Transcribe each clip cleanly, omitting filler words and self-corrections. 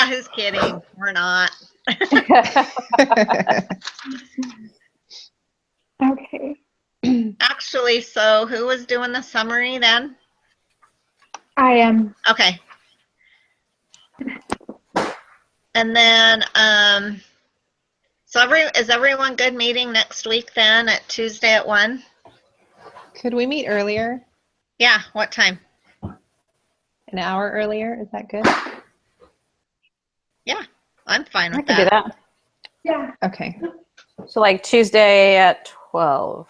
Who's kidding? We're not. Okay. Actually, so who was doing the summary then? I am. Okay. And then, is everyone good meeting next week then at Tuesday at 1? Could we meet earlier? Yeah, what time? An hour earlier? Is that good? Yeah, I'm fine I with could do that. that. Yeah. Okay. So like Tuesday at 12.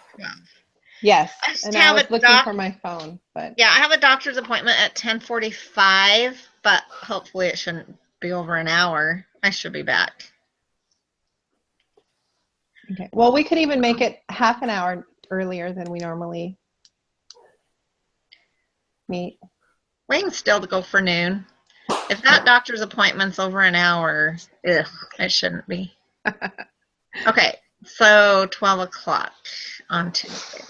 Yes. I just And have I was a looking for my phone, but Yeah, I have a doctor's appointment at 10:45, but hopefully it shouldn't be over an hour. I should be back. okay. Well, we could even make it half an hour earlier than we normally meet. We can still go for noon. If that doctor's appointment's over an hour, ugh, it shouldn't be. Okay, so 12 o'clock on Tuesday.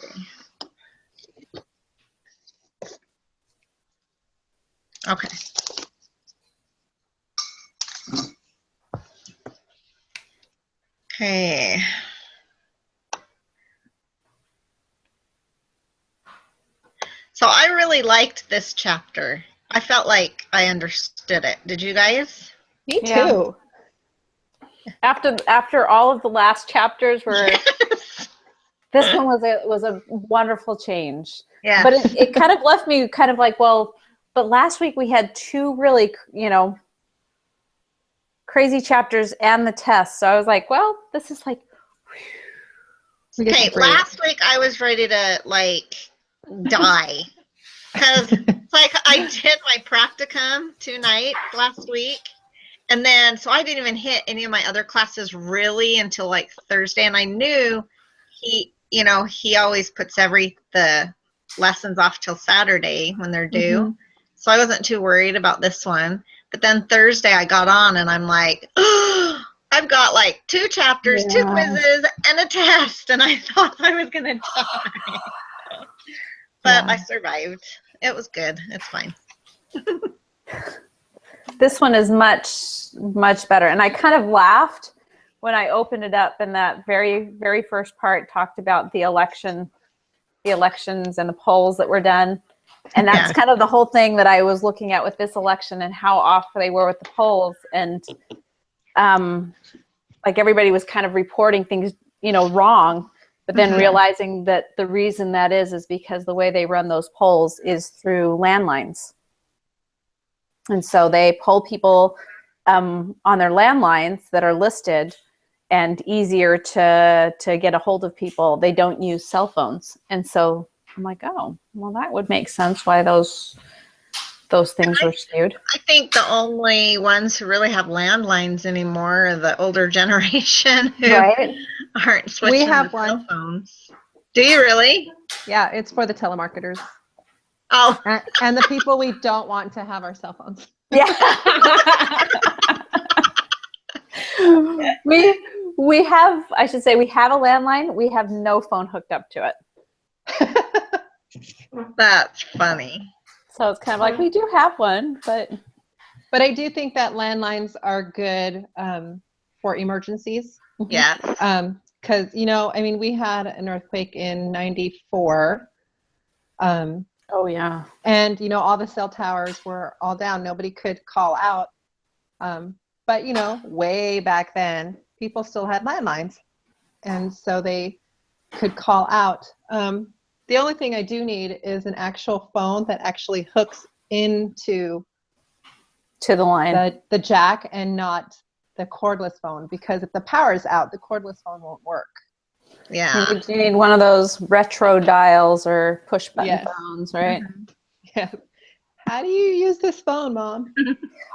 Okay. Okay. So I really liked this chapter. I felt like I understood it. Did you guys? Me Yeah. too. After all of the last chapters were this one was a wonderful change. Yeah. But it kind of left me kind of like, well, but last week we had two really, crazy chapters and the test. So I was like, well, this is like Okay, last week I was ready to die because I did my practicum 2 nights last week, and then so I didn't even hit any of my other classes really until Thursday, and I knew he always puts the lessons off till Saturday when they're due, so I wasn't too worried about this one. But then Thursday I got on and I'm like, oh, I've got 2 chapters, 2 quizzes, and a test, and I thought I was gonna die. But I survived. It was good. It's fine. this one is much, much better. And I kind of laughed when I opened it up, and that very, very first part talked about the elections and the polls that were done. And that's kind of the whole thing that I was looking at with this election and how off they were with the polls. And everybody was kind of reporting things, wrong, but then realizing that the reason that is because the way they run those polls is through landlines. And so they poll people on their landlines that are listed and easier to get a hold of people. They don't use cell phones. And so I'm like, oh, well, that would make sense why those things were skewed. I think the only ones who really have landlines anymore are the older generation who aren't switching to cell phones. Do you really? Yeah, it's for the telemarketers. Oh. And the people we don't want to have our cell phones. Yeah. we have a landline. We have no phone hooked up to it. That's funny. So it's kind of like we do have one, but I do think that landlines are good for emergencies. Yeah. Because we had an earthquake in '94. Oh yeah. And all the cell towers were all down. Nobody could call out. But way back then, people still had landlines, and so they could call out. The only thing I do need is an actual phone that actually hooks into the line, the jack, and not the cordless phone, because if the power is out, the cordless phone won't work. Yeah. You need one of those retro dials or push button phones, right? Yeah. How do you use this phone, Mom?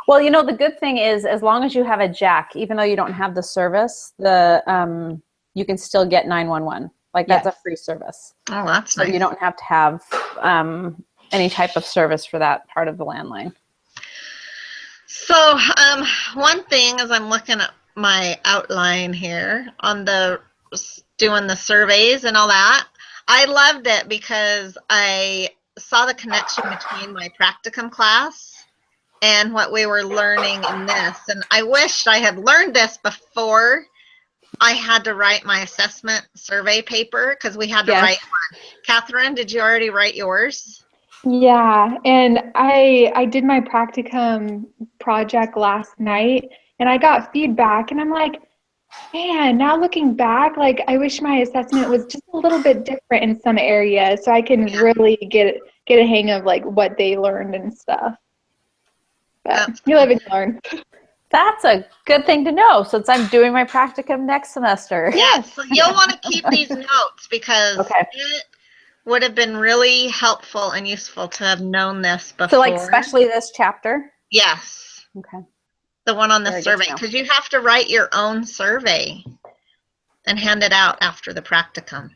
Well, the good thing is, as long as you have a jack, even though you don't have the service, you can still get 911. That's a free service. Oh, that's nice. So you don't have to have any type of service for that part of the landline. So one thing as I'm looking at my outline here on doing the surveys and all that, I loved it because I saw the connection between my practicum class and what we were learning in this. And I wished I had learned this before I had to write my assessment survey paper, because we had to write one. Catherine, did you already write yours? Yeah, and I did my practicum project last night, and I got feedback, and I'm like, man, now looking back, like I wish my assessment was just a little bit different in some areas, so I can really get a hang of like what they learned and stuff. But you live and you learn. That's a good thing to know since I'm doing my practicum next semester. Yes, so you'll want to keep these notes, because Okay. it would have been really helpful and useful to have known this before. So like especially this chapter? Yes. Okay. The one on the Very good survey, to know. because you have to write your own survey and hand it out after the practicum.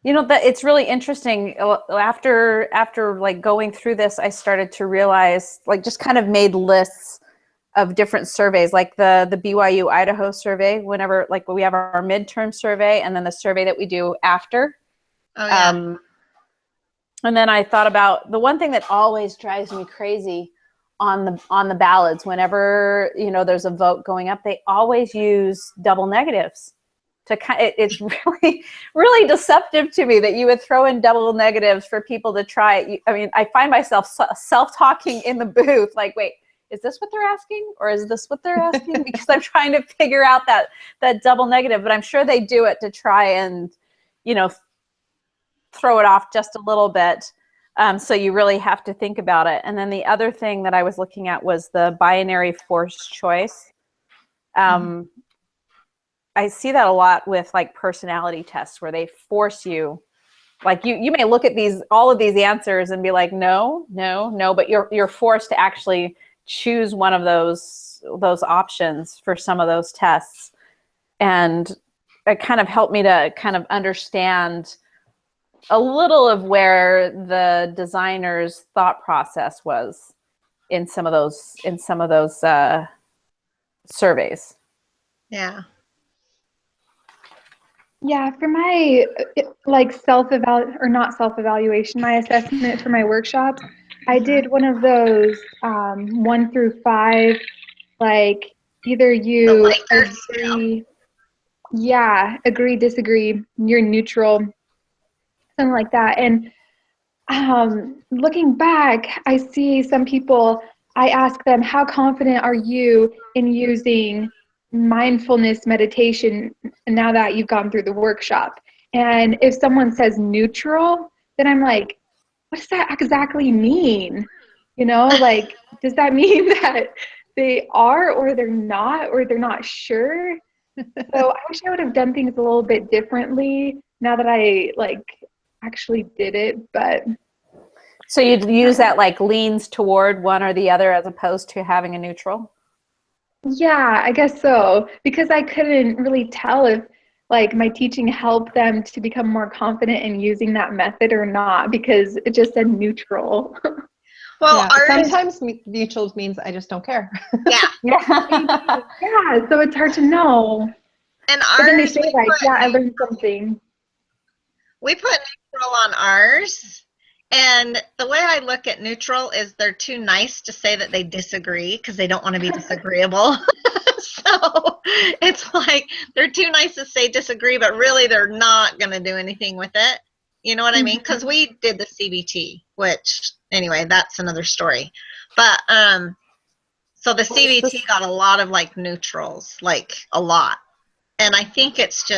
You know, that it's really interesting. After like going through this, I started to realize, like, just kind of made lists of different surveys, like the BYU Idaho survey, whenever, like, we have our midterm survey and then the survey that we do after. Oh, yeah. And then I thought about the one thing that always drives me crazy on the ballots, whenever, you know, there's a vote going up, they always use double negatives. It's really, really deceptive to me that you would throw in double negatives for people to try it. I mean, I find myself self-talking in the booth, like, wait, is this what they're asking? Or is this what they're asking? Because I'm trying to figure out that double negative, but I'm sure they do it to try and, you know, throw it off just a little bit. So you really have to think about it. And then the other thing that I was looking at was the binary forced choice. I see that a lot with like personality tests, where they force you, like you may look at all of these answers and be like, no, but you're forced to actually choose one of those options for some of those tests. And it kind of helped me to kind of understand a little of where the designer's thought process was in some of those surveys. Yeah. Yeah, for my like self-evaluation, my assessment for my workshop, I did one of those 1 through 5, like either you agree, agree, disagree, you're neutral, something like that. And looking back, I see some people, I ask them, how confident are you in using mindfulness meditation now that you've gone through the workshop? And if someone says neutral, then I'm like, what does that exactly mean? You know, like, does that mean that they are or they're not sure? So I wish I would have done things a little bit differently now that I like actually did it. But so you'd use that like leans toward one or the other as opposed to having a neutral? Yeah, I guess so, because I couldn't really tell if like my teaching helped them to become more confident in using that method or not, because it just said neutral. Well, sometimes neutral means I just don't care. Yeah. So it's hard to know. And but then they say like, I learned something. We put neutral on ours. And the way I look at neutral is they're too nice to say that they disagree, because they don't want to be disagreeable. So it's like they're too nice to say disagree, but really they're not going to do anything with it. You know what I mean? Because we did the CBT, which anyway, that's another story. But so the CBT got a lot of like neutrals, like a lot. And I think it's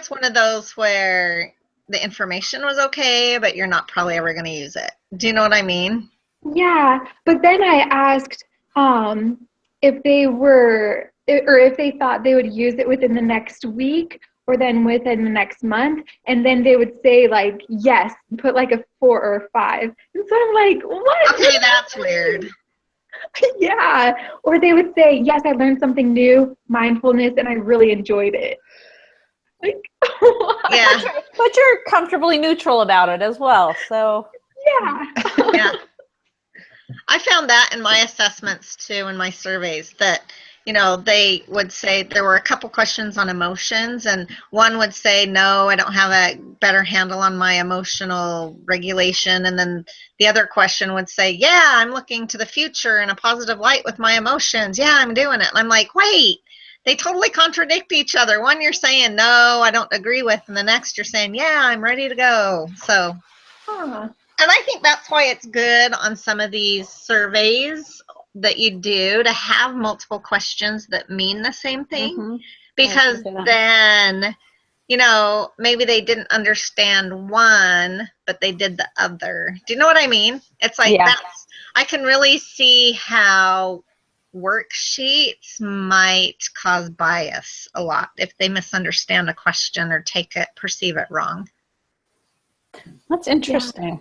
one of those where the information was okay, but you're not probably ever going to use it. Do you know what I mean? Yeah, but then I asked if they thought they would use it within the next week or then within the next month, and then they would say like, yes, put like a 4 or a 5. And so I'm like, what? Okay, that's weird. Yeah, or they would say, yes, I learned something new, mindfulness, and I really enjoyed it. Like, yeah, but you're comfortably neutral about it as well, so yeah. I found that in my assessments too, in my surveys, that they would say there were a couple questions on emotions, and one would say, no, I don't have a better handle on my emotional regulation. And then the other question would say, yeah, I'm looking to the future in a positive light with my emotions. Yeah, I'm doing it. And I'm like, wait, they totally contradict each other. One you're saying, no, I don't agree with. And the next you're saying, yeah, I'm ready to go. So, and I think that's why it's good on some of these surveys that you do to have multiple questions that mean the same thing, because then maybe they didn't understand one but they did the other. Do you know what I mean? It's like I can really see how worksheets might cause bias a lot if they misunderstand a question or perceive it wrong. That's interesting.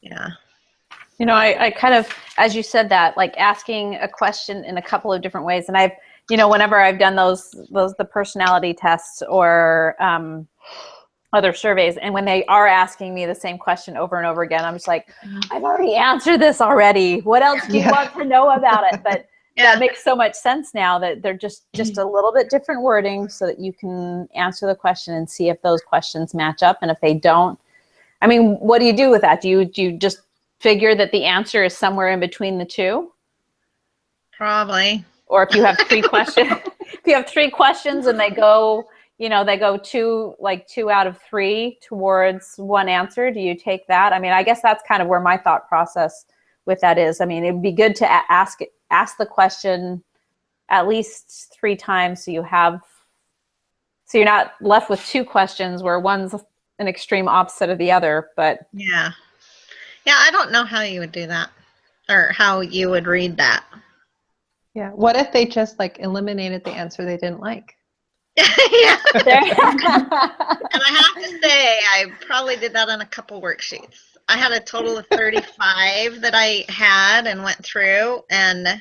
Yeah. I kind of, as you said that, like asking a question in a couple of different ways. And I've, whenever I've done the personality tests or other surveys, and when they are asking me the same question over and over again, I'm just like, I've already answered this already. What else do you want to know about it? But that makes so much sense now that they're just a little bit different wording so that you can answer the question and see if those questions match up. And if they don't, I mean, what do you do with that? Do you just figure that the answer is somewhere in between the two? Probably. Or if you have three questions, and they go, two out of three towards one answer, do you take that? I mean, I guess that's kind of where my thought process with that is. I mean, it'd be good to ask the question at least 3 times so you're not left with 2 questions where one's an extreme opposite of the other. But yeah, I don't know how you would do that or how you would read that. Yeah. What if they just eliminated the answer they didn't like? Yeah. And I have to say, I probably did that on a couple worksheets. I had a total of 35 that I had and went through, and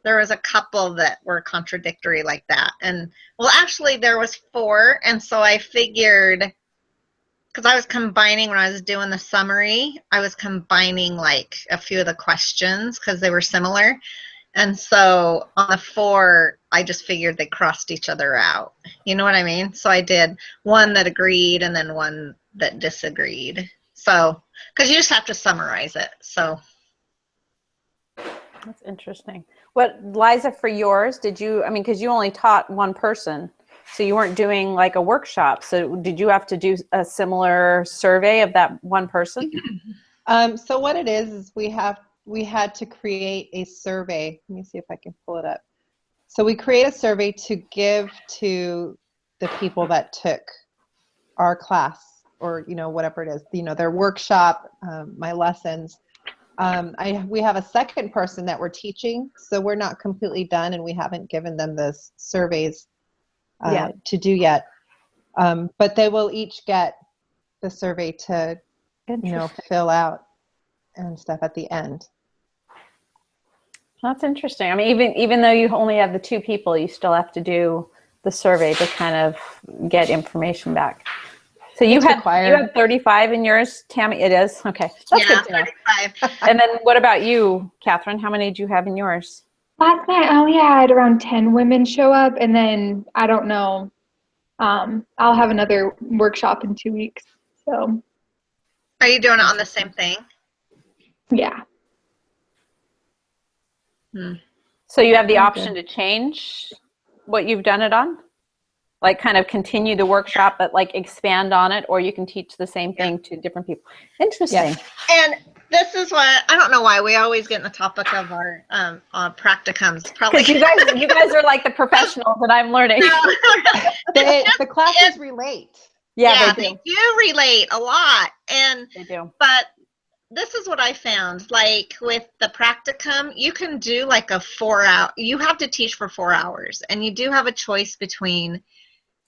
there was a couple that were contradictory like that. And well, actually there was 4. And so I figured, because I was combining when I was doing the summary, I was combining a few of the questions because they were similar. And so on the 4, I just figured they crossed each other out. You know what I mean? So I did one that agreed and then one that disagreed. So, because you just have to summarize it. So. That's interesting. What, Liza, for yours, because you only taught one person, so you weren't doing a workshop. So did you have to do a similar survey of that one person? So what it is we had to create a survey. Let me see if I can pull it up. So we create a survey to give to the people that took our class or, whatever it is, their workshop, my lessons. We have a second person that we're teaching, so we're not completely done and we haven't given them the surveys to do yet. But they will each get the survey to, fill out and stuff at the end. That's interesting. I mean, even though you only have the 2 people, you still have to do the survey to kind of get information back. So you had 35 in yours, Tammy? It is? Okay. That's good to know. 35. And then what about you, Catherine? How many did you have in yours? Last night I only had around 10 women show up, and then I don't know. I'll have another workshop in 2 weeks. So. Are you doing it on the same thing? Yeah. So you have the option to change what you've done it on? Kind of continue the workshop, but expand on it, or you can teach the same thing to different people. Interesting. And this is what, I don't know why we always get in the topic of our practicums. Probably because you guys are like the professionals that I'm learning. The classes relate. Yeah, they do relate a lot. And they do. But this is what I found. With the practicum, you can do a 4-hour, you have to teach for 4 hours, and you do have a choice between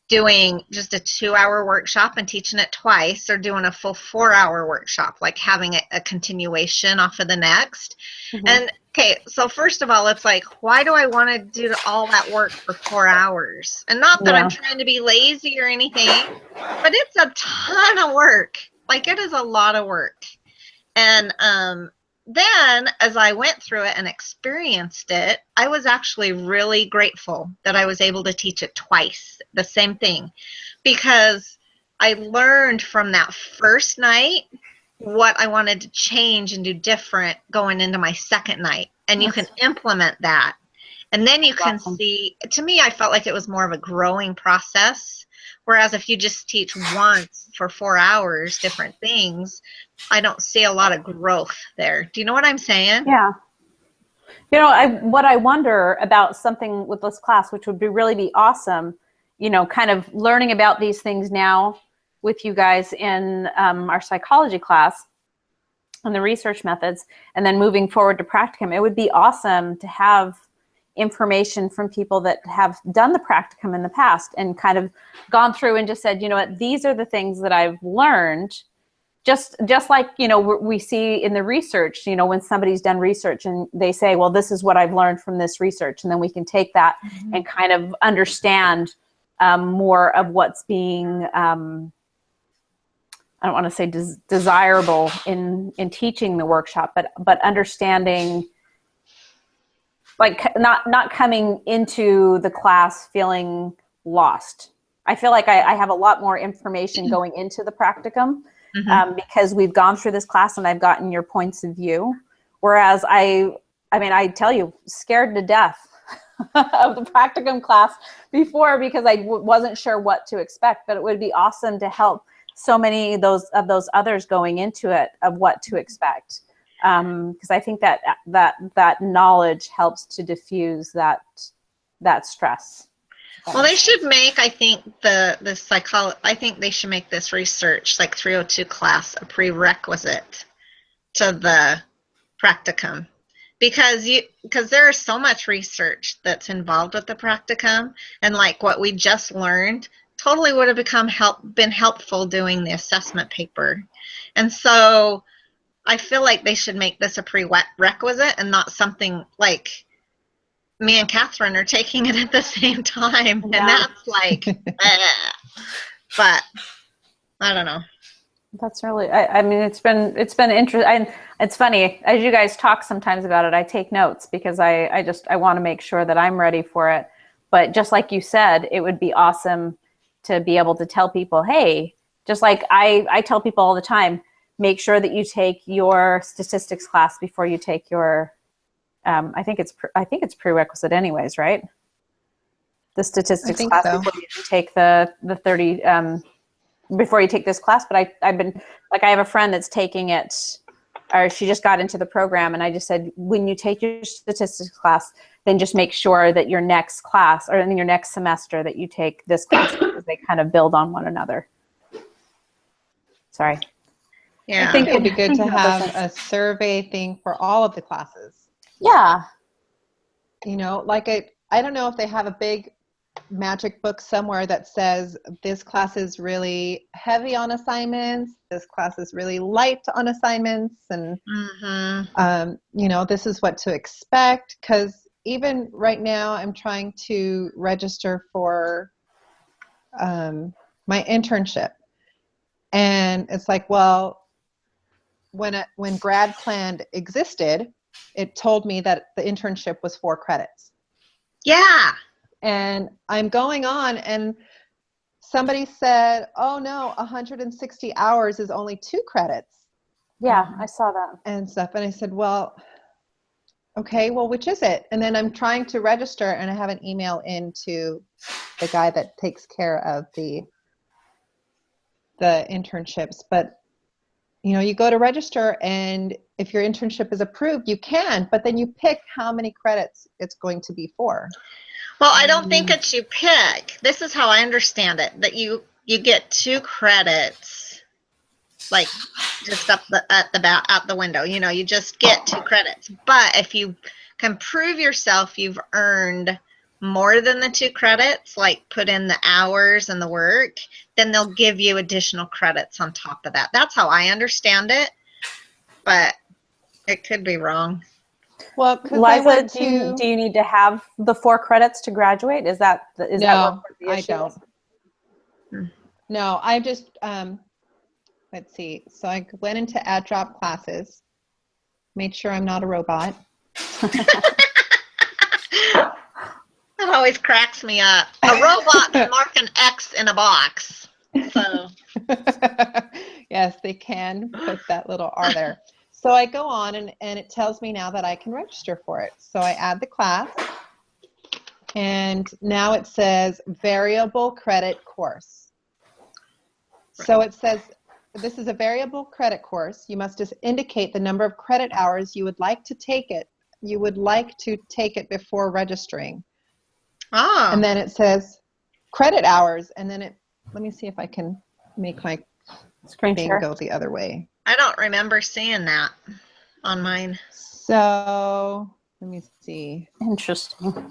doing just a 2-hour workshop and teaching it twice, or doing a full 4-hour workshop, having a continuation off of the next. And okay, so first of all, it's why do I want to do all that work for 4 hours? And not that I'm trying to be lazy or anything, but it's a ton of work. It is a lot of work. And then as I went through it and experienced it, I was actually really grateful that I was able to teach it twice, the same thing, because I learned from that first night what I wanted to change and do different going into my second night. And you can implement that. And then you can see, to me, I felt like it was more of a growing process. Whereas if you just teach once for 4 hours, different things, I don't see a lot of growth there. Do you know what I'm saying? Yeah. What I wonder about something with this class, which would really be awesome, kind of learning about these things now with you guys in our psychology class and the research methods, and then moving forward to practicum. It would be awesome to have information from people that have done the practicum in the past and kind of gone through and just said, you know what, these are the things that I've learned. Just like, we see in the research, when somebody's done research and they say, well, this is what I've learned from this research. And then we can take that and kind of understand more of what's being, I don't want to say desirable in teaching the workshop, but understanding, like not coming into the class feeling lost. I feel like I have a lot more information going into the practicum because we've gone through this class and I've gotten your points of view. Whereas I tell you, scared to death of the practicum class before because I wasn't sure what to expect, but it would be awesome to help so many of those others going into it of what to expect. Because I think that knowledge helps to diffuse that stress. Well, they should make, I think, I think they should make this research, like 302 class, a prerequisite to the practicum. Because there is so much research that's involved with the practicum, and like what we just learned totally would have been helpful doing the assessment paper. And so I feel like they should make this a prerequisite and not something like me and Catherine are taking it at the same time. Yeah. And that's like, but I don't know. That's really, it's been interesting. It's funny, as you guys talk sometimes about it, I take notes because I want to make sure that I'm ready for it. But just like you said, it would be awesome to be able to tell people, hey, just like I tell people all the time, make sure that you take your statistics class before you take your, I think it's prerequisite anyways, right? The statistics class before you take the 30, before you take this class. But I've been, like, I have a friend that's taking it, or she just got into the program, and I just said, when you take your statistics class, then just make sure that your next class, or in your next semester, that you take this class because they kind of build on one another. Sorry. Yeah. I think it would be good to have a survey thing for all of the classes. Yeah. Like I don't know if they have a big magic book somewhere that says this class is really heavy on assignments, this class is really light on assignments, and this is what to expect. Because even right now I'm trying to register for my internship, and it's like, well, when GradPlan existed, it told me that the internship was 4 credits. Yeah. And I'm going on, and somebody said, oh no, 160 hours is only 2 credits. Yeah, I saw that. And stuff. And I said, well, okay, well, which is it? And then I'm trying to register, and I have an email into the guy that takes care of the internships. But you go to register, and if your internship is approved, you can, but then you pick how many credits it's going to be for. Well, I don't think it's you pick. This is how I understand it, that you get 2 credits, like just out the window. You just get 2 credits. But if you can prove yourself you've earned more than the 2 credits, like put in the hours and the work, then they'll give you additional credits on top of that. That's how I understand it, but it could be wrong. Well, Liza, do you need to have the 4 credits to graduate? Is that what the issue I don't. No, I just let's see. So I went into add drop classes, made sure I'm not a robot. That always cracks me up. A robot can mark an X in a box. So Yes, they can put that little R there. So I go on and it tells me now that I can register for it. So I add the class, and now it says variable credit course. So it says this is a variable credit course. You must just indicate the number of credit hours you would like to take it. You would like to take it before registering. oh, And then it says credit hours, and then let me see if I can make my Screen thing share. go the other way. I don't remember seeing that on mine. So let me see. Interesting.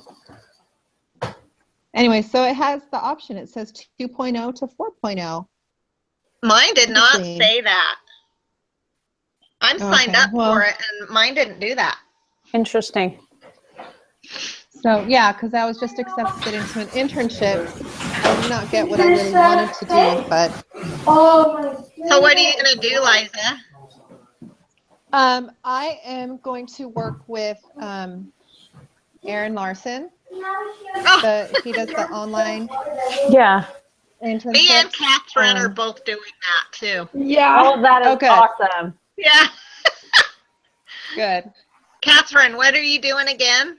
Anyway, so it has the option. It says 2.0 to 4.0. Mine did not Interesting. say that. I'm signed Okay, up well- for it, and mine didn't do that. Interesting. So yeah, because I was just accepted into an internship. I did not get what I really wanted to do, but So what are you going to do, Liza? I am going to work with Aaron Larson. Oh, He does the online Yeah. internship. me and Catherine are Um, both doing that too. Yeah. Oh, that is Oh, good. awesome. Yeah. Good. Catherine, what are you doing again?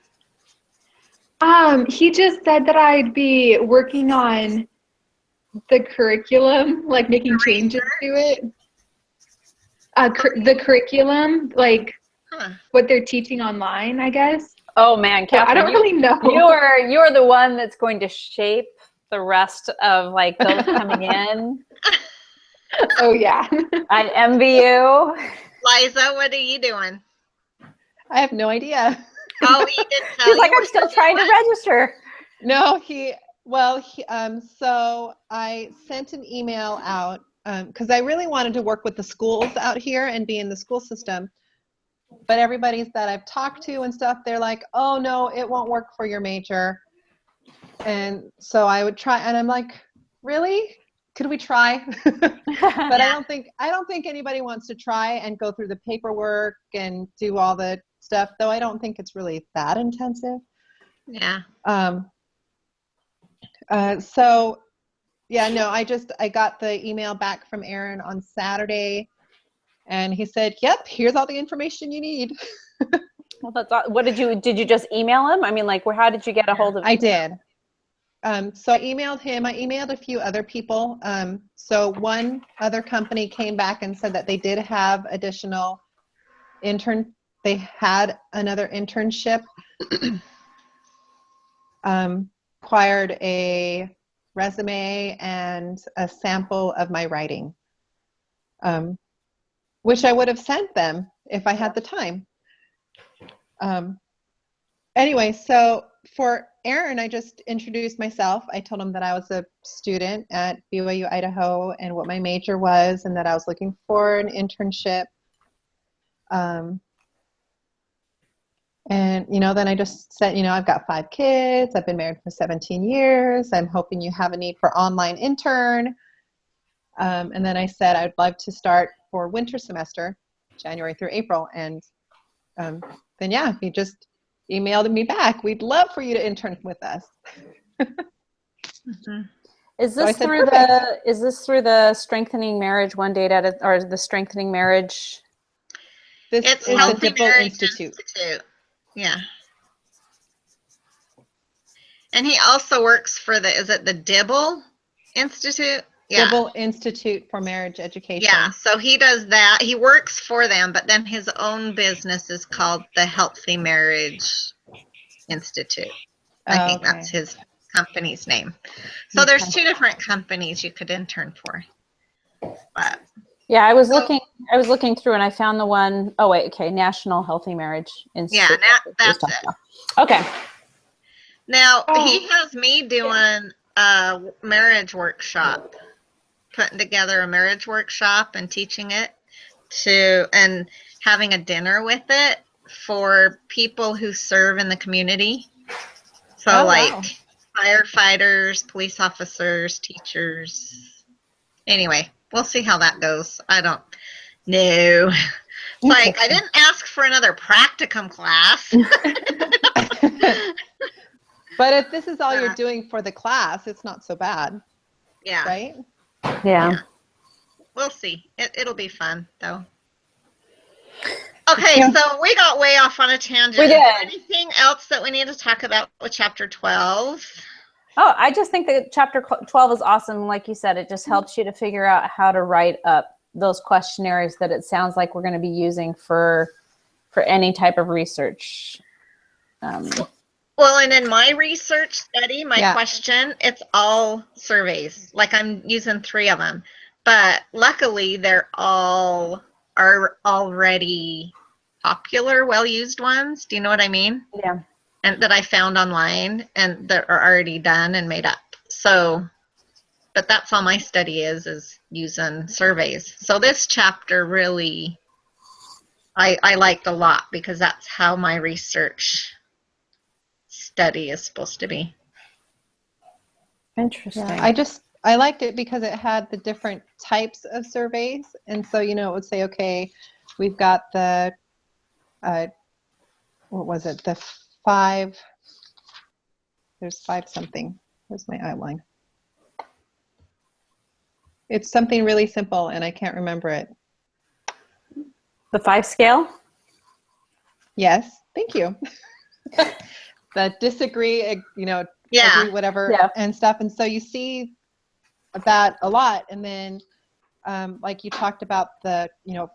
He just said that I'd be working on the curriculum, like making changes to it. The curriculum, like Huh. what they're teaching online, I guess. Oh man, But I Catherine, don't really know. you're the one that's going to shape the rest of like those coming in. Oh yeah. I envy you. Liza, what are you doing? I have no idea. Oh, he didn't tell She's you like, I'm what still you're trying to doing? register. No, so I sent an email out because I really wanted to work with the schools out here and be in the school system. But everybody's that I've talked to and stuff, they're like, oh no, it won't work for your major. And so I would try, and I'm like, really? Could we try? But I don't think anybody wants to try and go through the paperwork and do all the stuff, though I don't think it's really that intensive. Yeah. So yeah, no, I got the email back from Aaron on Saturday, and he said, yep, here's all the information you need. Well, what did you just email him? I mean, like, how did you get a hold of him? I did. So I emailed him. I emailed a few other people. So one other company came back and said that they did have additional they had another internship, required a resume and a sample of my writing, which I would have sent them if I had the time. Anyway, so for Aaron, I just introduced myself. I told him that I was a student at BYU, Idaho, and what my major was, and that I was looking for an internship. And, then I just said, I've got 5 kids. I've been married for 17 years. I'm hoping you have a need for online intern. And then I said I'd love to start for winter semester, January through April. And then, yeah, he just emailed me back. We'd love for you to intern with us. Mm-hmm. Is So I this said, through perfect. is this through the Strengthening Marriage One Date or the Strengthening Marriage? This It's is the Healthy Dibble Marriage Institute. Yeah. And he also works for is it the Dibble Institute? Yeah. Dibble Institute for Marriage Education. Yeah, so he does that. He works for them, but then his own business is called the Healthy Marriage Institute. I think Okay. that's his company's name. So there's 2 different companies you could intern for. But Yeah, I was looking through and I found the one, oh wait, okay, National Healthy Marriage Institute. yeah, that's it. Okay. Now, he has me doing a marriage workshop, putting together a marriage workshop and teaching it and having a dinner with it for people who serve in the community. So wow. firefighters, police officers, teachers. Anyway, we'll see how that goes. I don't know. Like, I didn't ask for another practicum class. But if this is all you're doing for the class, it's not so bad, Yeah. right? Yeah. We'll see. It'll be fun, though. Okay, so we got way off on a tangent. We did. Is there anything else that we need to talk about with chapter 12? Oh, I just think that chapter 12 is awesome. Like you said, it just helps you to figure out how to write up those questionnaires that it sounds like we're going to be using for any type of research. Well, and in my research study, my question, it's all surveys. Like, I'm using 3 of them. But luckily, they're all are already popular, well-used ones. Do you know what I mean? Yeah. And that I found online and that are already done and made up. So, but that's all my study is using surveys. So this chapter really, I liked a lot because that's how my research study is supposed to be. Interesting. Yeah, I liked it because it had the different types of surveys. And so, it would say, okay, we've got the, what was it? The 5, there's 5 something. Where's my outline? It's something really simple and I can't remember it. The 5 scale? Yes, thank you. The disagree, agree, whatever, and stuff. And so you see that a lot. And then, like you talked about the,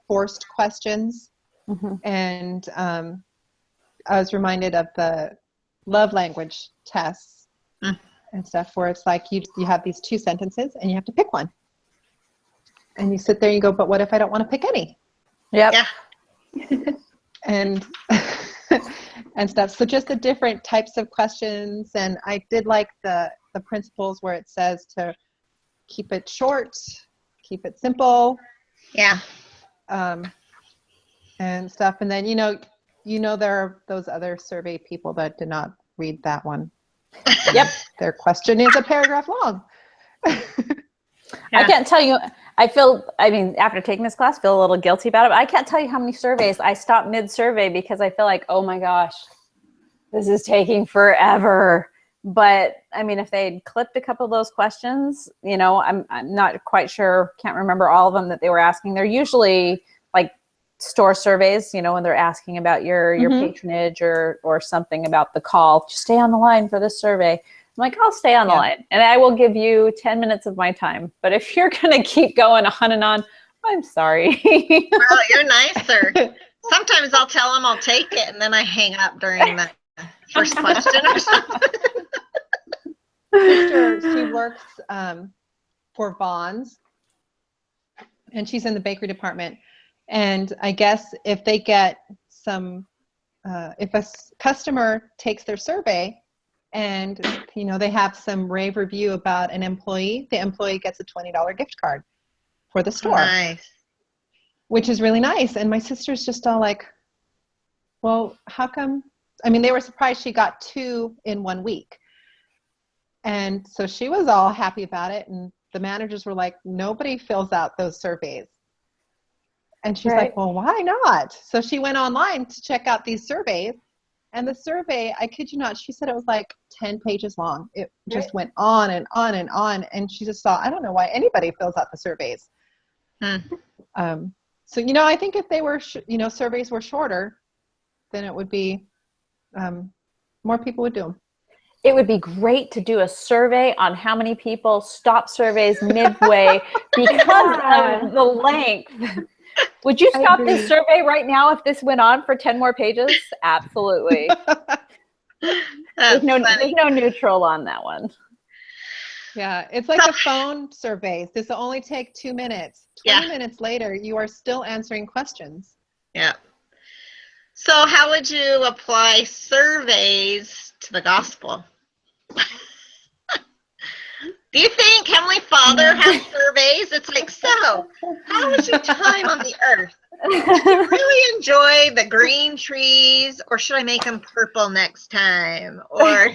forced questions. Mm-hmm. And I was reminded of the love language tests and stuff where it's like you have these 2 sentences and you have to pick one. And you sit there and you go, but what if I don't want to pick any? Yep. Yeah. And and stuff. So just the different types of questions. And I did like the principles where it says to keep it short, keep it simple. Yeah. And stuff. And then, there are those other survey people that did not read that one. Yep. Their question is a paragraph long. I can't tell you, after taking this class, I feel a little guilty about it, but I can't tell you how many surveys I stopped mid-survey because I feel like, oh my gosh, this is taking forever. But if they'd clipped a couple of those questions, I'm not quite sure, can't remember all of them that they were asking. They're usually like store surveys, when they're asking about your patronage or something about the call. Just stay on the line for this survey. I'm like, I'll stay on the line and I will give you 10 minutes of my time. But if you're going to keep going on and on, I'm sorry. Well, you're nicer. Sometimes I'll tell them I'll take it and then I hang up during the first question or something. Sister, she works for Vons and she's in the bakery department. And I guess if they get some, if a customer takes their survey, and, they have some rave review about an employee, the employee gets a $20 gift card for the store. Nice. Which is really nice. And my sister's just all like, well, how come? They were surprised she got 2 in 1 week. And so she was all happy about it. And the managers were like, nobody fills out those surveys. And she's like, well, why not? So she went online to check out these surveys. And the survey, I kid you not, she said it was like 10 pages long. It just went on and on and on. And she just thought, I don't know why anybody fills out the surveys. So, I think if they were, surveys were shorter, then it would be, more people would do them. It would be great to do a survey on how many people stop surveys midway because of the length. Would you stop this survey right now if this went on for 10 more pages? Absolutely. There's no neutral on that one. Yeah, it's like the phone surveys. This will only take 2 minutes. 20 minutes later, you are still answering questions. Yeah. So how would you apply surveys to the gospel? Do you think Heavenly Father has surveys? It's like, so, how was your time on the earth? Did you really enjoy the green trees, or should I make them purple next time? Or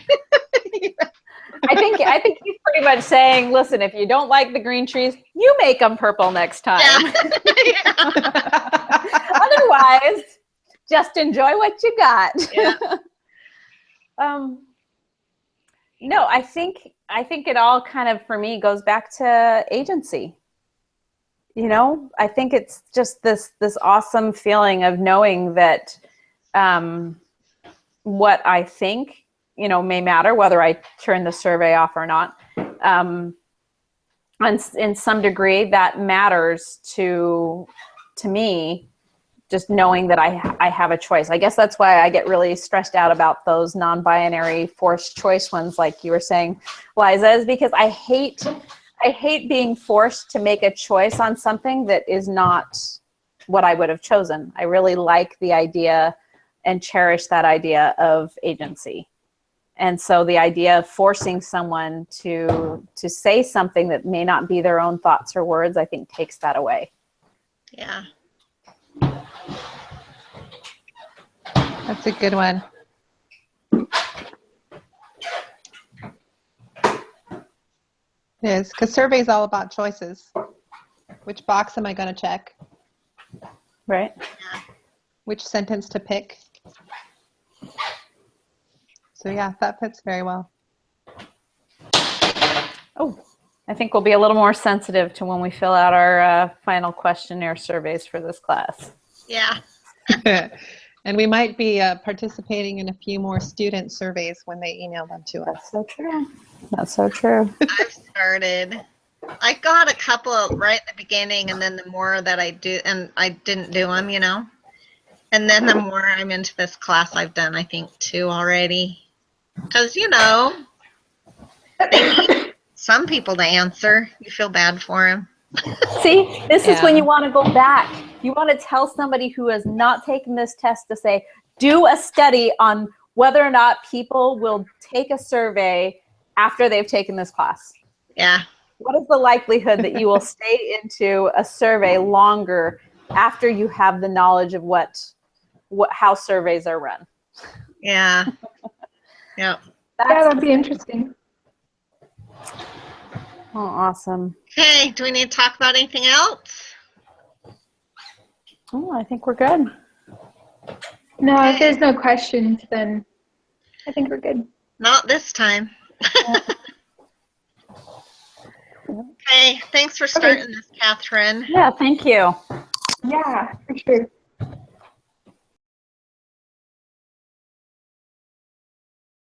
I think he's pretty much saying, listen, if you don't like the green trees, you make them purple next time. Yeah. Otherwise, just enjoy what you got. Yeah. No, I think it all kind of, for me, goes back to agency. You know, I think it's just this awesome feeling of knowing that what I think, you know, may matter whether I turn the survey off or not. And in some degree, that matters to me. Just knowing that I have a choice. I guess that's why I get really stressed out about those non-binary forced choice ones, like you were saying, Liza, is because I hate being forced to make a choice on something that is not what I would have chosen. I really like the idea and cherish that idea of agency. And so the idea of forcing someone to say something that may not be their own thoughts or words, I think takes that away. Yeah. That's a good one. It is, because survey is all about choices. Which box am I going to check? Right. Which sentence to pick? So yeah, that fits very well. Oh, I think we'll be a little more sensitive to when we fill out our final questionnaire surveys for this class. Yeah. And we might be participating in a few more student surveys when they email them to us. That's so true. That's so true. I've started. I got a couple right at the beginning, and then the more that I do, and I didn't do them, you know. And then the more I'm into this class, I've done, I think, 2 already. Because, you know, they need some people to answer. You feel bad for them. See, this is when Yeah. you want to go back. You want to tell somebody who has not taken this test to say, do a study on whether or not people will take a survey after they've taken this class. Yeah. What is the likelihood that you will stay into a survey longer after you have the knowledge of how surveys are run? Yeah. Yep. Yeah, that'd be interesting. Oh, awesome. Okay. Do we need to talk about anything else? Oh, I think we're good. No, if there's no questions, then I think we're good. Not this time. Okay. Thanks for starting this, Catherine. Yeah, thank you. Yeah, for sure.